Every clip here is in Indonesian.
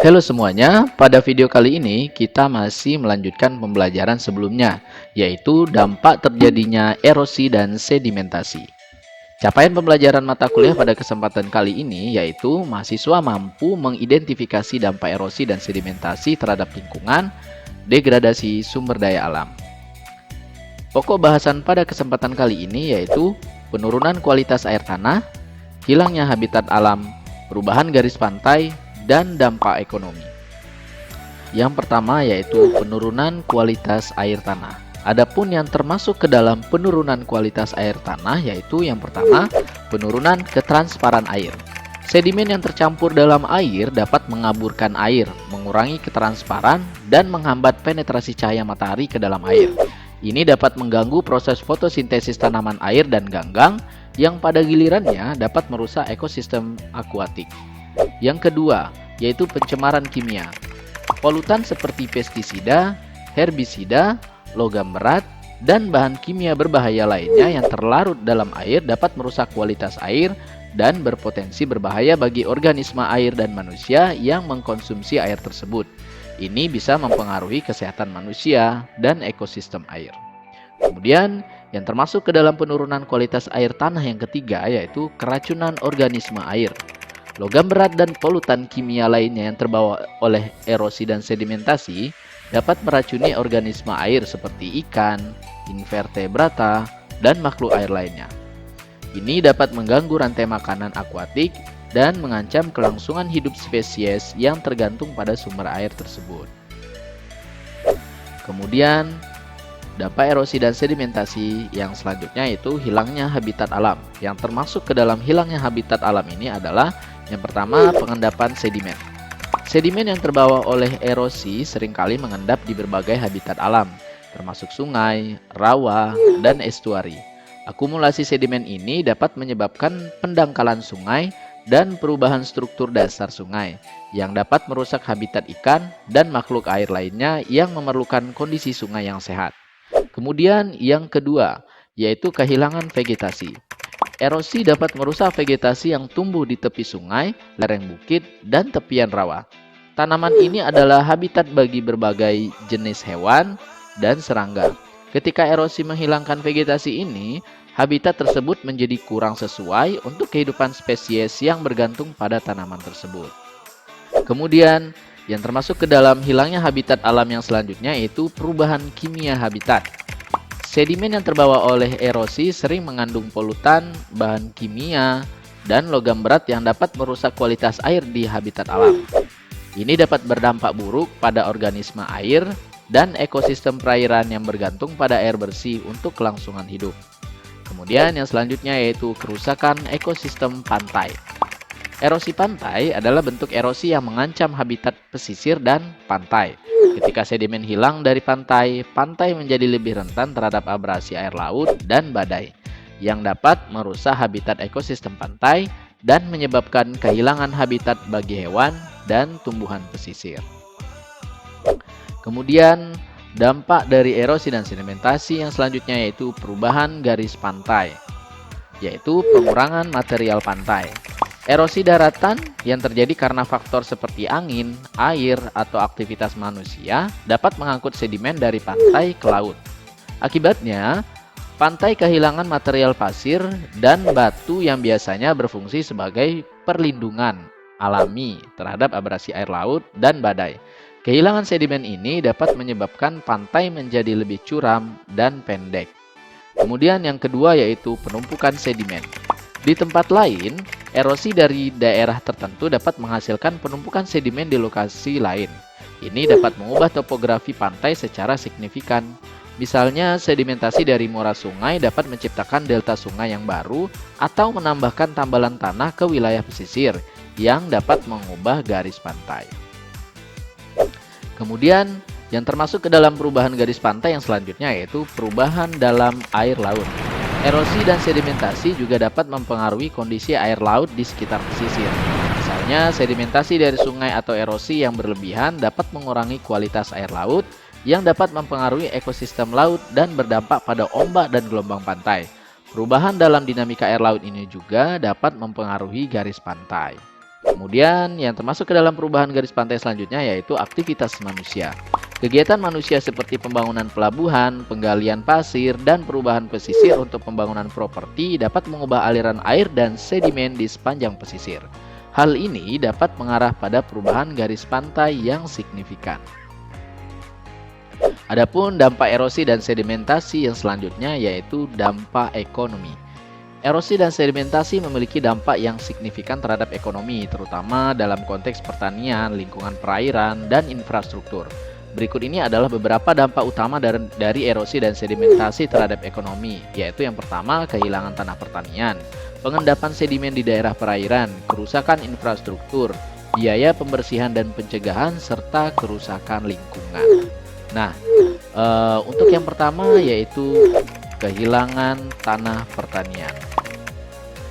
Halo semuanya, pada video kali ini kita masih melanjutkan pembelajaran sebelumnya, yaitu dampak terjadinya erosi dan sedimentasi. Capaian pembelajaran mata kuliah pada kesempatan kali ini yaitu mahasiswa mampu mengidentifikasi dampak erosi dan sedimentasi terhadap lingkungan, degradasi sumber daya alam. Pokok bahasan pada kesempatan kali ini yaitu penurunan kualitas air tanah, hilangnya habitat alam, perubahan garis pantai, dan dampak ekonomi. Yang pertama yaitu penurunan kualitas air tanah. Adapun yang termasuk ke dalam penurunan kualitas air tanah yaitu yang pertama, penurunan ketransparan air. Sedimen yang tercampur dalam air dapat mengaburkan air, mengurangi ketransparan, dan menghambat penetrasi cahaya matahari ke dalam air. Ini dapat mengganggu proses fotosintesis tanaman air dan ganggang yang pada gilirannya dapat merusak ekosistem akuatik. Yang kedua, yaitu pencemaran kimia. Polutan seperti pestisida, herbisida, logam berat, dan bahan kimia berbahaya lainnya yang terlarut dalam air dapat merusak kualitas air dan berpotensi berbahaya bagi organisme air dan manusia yang mengkonsumsi air tersebut. Ini bisa mempengaruhi kesehatan manusia dan ekosistem air. Kemudian, yang termasuk ke dalam penurunan kualitas air tanah yang ketiga yaitu keracunan organisme air. Logam berat dan polutan kimia lainnya yang terbawa oleh erosi dan sedimentasi dapat meracuni organisme air seperti ikan, invertebrata, dan makhluk air lainnya. Ini dapat mengganggu rantai makanan akuatik dan mengancam kelangsungan hidup spesies yang tergantung pada sumber air tersebut. Kemudian, dampak erosi dan sedimentasi yang selanjutnya yaitu hilangnya habitat alam. Yang termasuk ke dalam hilangnya habitat alam ini adalah yang pertama, pengendapan sedimen. Sedimen yang terbawa oleh erosi seringkali mengendap di berbagai habitat alam, termasuk sungai, rawa, dan estuari. Akumulasi sedimen ini dapat menyebabkan pendangkalan sungai dan perubahan struktur dasar sungai, yang dapat merusak habitat ikan dan makhluk air lainnya yang memerlukan kondisi sungai yang sehat. Kemudian yang kedua, yaitu kehilangan vegetasi. Erosi dapat merusak vegetasi yang tumbuh di tepi sungai, lereng bukit, dan tepian rawa. Tanaman ini adalah habitat bagi berbagai jenis hewan dan serangga. Ketika erosi menghilangkan vegetasi ini, habitat tersebut menjadi kurang sesuai untuk kehidupan spesies yang bergantung pada tanaman tersebut. Kemudian, yang termasuk ke dalam hilangnya habitat alam yang selanjutnya yaitu perubahan kimia habitat. Sedimen yang terbawa oleh erosi sering mengandung polutan, bahan kimia, dan logam berat yang dapat merusak kualitas air di habitat alam. Ini dapat berdampak buruk pada organisme air dan ekosistem perairan yang bergantung pada air bersih untuk kelangsungan hidup. Kemudian yang selanjutnya yaitu kerusakan ekosistem pantai. Erosi pantai adalah bentuk erosi yang mengancam habitat pesisir dan pantai. Ketika sedimen hilang dari pantai, pantai menjadi lebih rentan terhadap abrasi air laut dan badai, yang dapat merusak habitat ekosistem pantai dan menyebabkan kehilangan habitat bagi hewan dan tumbuhan pesisir. Kemudian, dampak dari erosi dan sedimentasi yang selanjutnya yaitu perubahan garis pantai, yaitu pengurangan material pantai. Erosi daratan yang terjadi karena faktor seperti angin, air, atau aktivitas manusia dapat mengangkut sedimen dari pantai ke laut. Akibatnya, pantai kehilangan material pasir dan batu yang biasanya berfungsi sebagai perlindungan alami terhadap abrasi air laut dan badai. Kehilangan sedimen ini dapat menyebabkan pantai menjadi lebih curam dan pendek. Kemudian yang kedua yaitu penumpukan sedimen. Di tempat lain, erosi dari daerah tertentu dapat menghasilkan penumpukan sedimen di lokasi lain. Ini dapat mengubah topografi pantai secara signifikan. Misalnya, sedimentasi dari muara sungai dapat menciptakan delta sungai yang baru atau menambahkan tambalan tanah ke wilayah pesisir yang dapat mengubah garis pantai. Kemudian, yang termasuk ke dalam perubahan garis pantai yang selanjutnya yaitu perubahan dalam air laut. Erosi dan sedimentasi juga dapat mempengaruhi kondisi air laut di sekitar pesisir. Misalnya, sedimentasi dari sungai atau erosi yang berlebihan dapat mengurangi kualitas air laut yang dapat mempengaruhi ekosistem laut dan berdampak pada ombak dan gelombang pantai. Perubahan dalam dinamika air laut ini juga dapat mempengaruhi garis pantai. Kemudian yang termasuk ke dalam perubahan garis pantai selanjutnya yaitu aktivitas manusia. Kegiatan manusia seperti pembangunan pelabuhan, penggalian pasir, dan perubahan pesisir untuk pembangunan properti dapat mengubah aliran air dan sedimen di sepanjang pesisir. Hal ini dapat mengarah pada perubahan garis pantai yang signifikan. Adapun dampak erosi dan sedimentasi yang selanjutnya yaitu dampak ekonomi. Erosi dan sedimentasi memiliki dampak yang signifikan terhadap ekonomi, terutama dalam konteks pertanian, lingkungan perairan, dan infrastruktur. Berikut ini adalah beberapa dampak utama dari erosi dan sedimentasi terhadap ekonomi, yaitu yang pertama, kehilangan tanah pertanian, pengendapan sedimen di daerah perairan, kerusakan infrastruktur, biaya pembersihan dan pencegahan, serta kerusakan lingkungan. Nah, untuk yang pertama yaitu kehilangan tanah pertanian.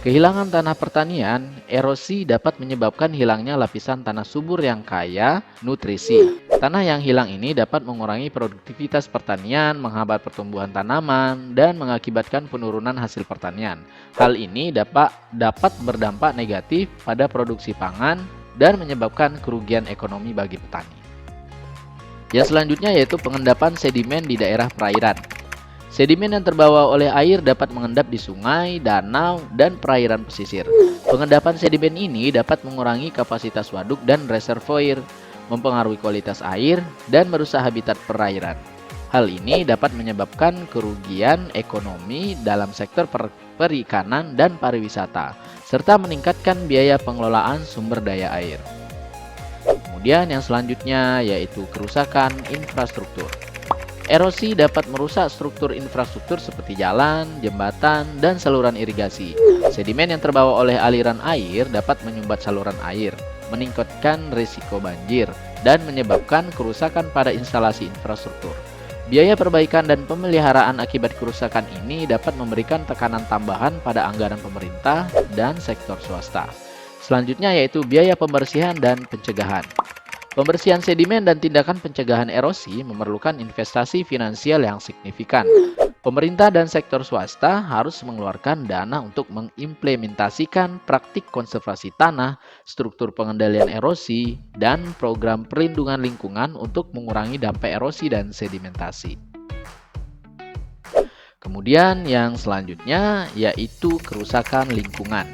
Kehilangan tanah pertanian, erosi dapat menyebabkan hilangnya lapisan tanah subur yang kaya nutrisi. Tanah yang hilang ini dapat mengurangi produktivitas pertanian, menghambat pertumbuhan tanaman, dan mengakibatkan penurunan hasil pertanian. Hal ini dapat berdampak negatif pada produksi pangan dan menyebabkan kerugian ekonomi bagi petani. Yang selanjutnya yaitu pengendapan sedimen di daerah perairan. Sedimen yang terbawa oleh air dapat mengendap di sungai, danau, dan perairan pesisir. Pengendapan sedimen ini dapat mengurangi kapasitas waduk dan reservoir, mempengaruhi kualitas air, dan merusak habitat perairan. Hal ini dapat menyebabkan kerugian ekonomi dalam sektor perikanan dan pariwisata, serta meningkatkan biaya pengelolaan sumber daya air. Kemudian yang selanjutnya yaitu kerusakan infrastruktur. Erosi dapat merusak struktur infrastruktur seperti jalan, jembatan, dan saluran irigasi. Sedimen yang terbawa oleh aliran air dapat menyumbat saluran air, meningkatkan risiko banjir, dan menyebabkan kerusakan pada instalasi infrastruktur. Biaya perbaikan dan pemeliharaan akibat kerusakan ini dapat memberikan tekanan tambahan pada anggaran pemerintah dan sektor swasta. Selanjutnya yaitu biaya pembersihan dan pencegahan. Pembersihan sedimen dan tindakan pencegahan erosi memerlukan investasi finansial yang signifikan. Pemerintah dan sektor swasta harus mengeluarkan dana untuk mengimplementasikan praktik konservasi tanah, struktur pengendalian erosi, dan program perlindungan lingkungan untuk mengurangi dampak erosi dan sedimentasi. Kemudian yang selanjutnya yaitu kerusakan lingkungan.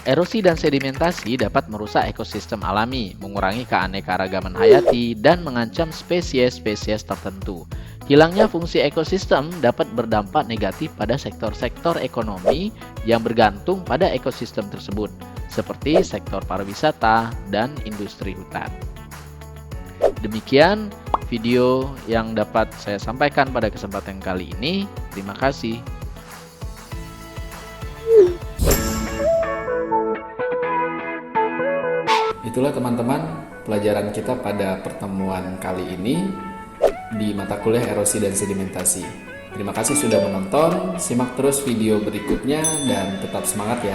Erosi dan sedimentasi dapat merusak ekosistem alami, mengurangi keanekaragaman hayati, dan mengancam spesies-spesies tertentu. Hilangnya fungsi ekosistem dapat berdampak negatif pada sektor-sektor ekonomi yang bergantung pada ekosistem tersebut, seperti sektor pariwisata dan industri hutan. Demikian video yang dapat saya sampaikan pada kesempatan kali ini. Terima kasih. Itulah teman-teman pelajaran kita pada pertemuan kali ini di mata kuliah erosi dan sedimentasi. Terima kasih sudah menonton, simak terus video berikutnya dan tetap semangat ya.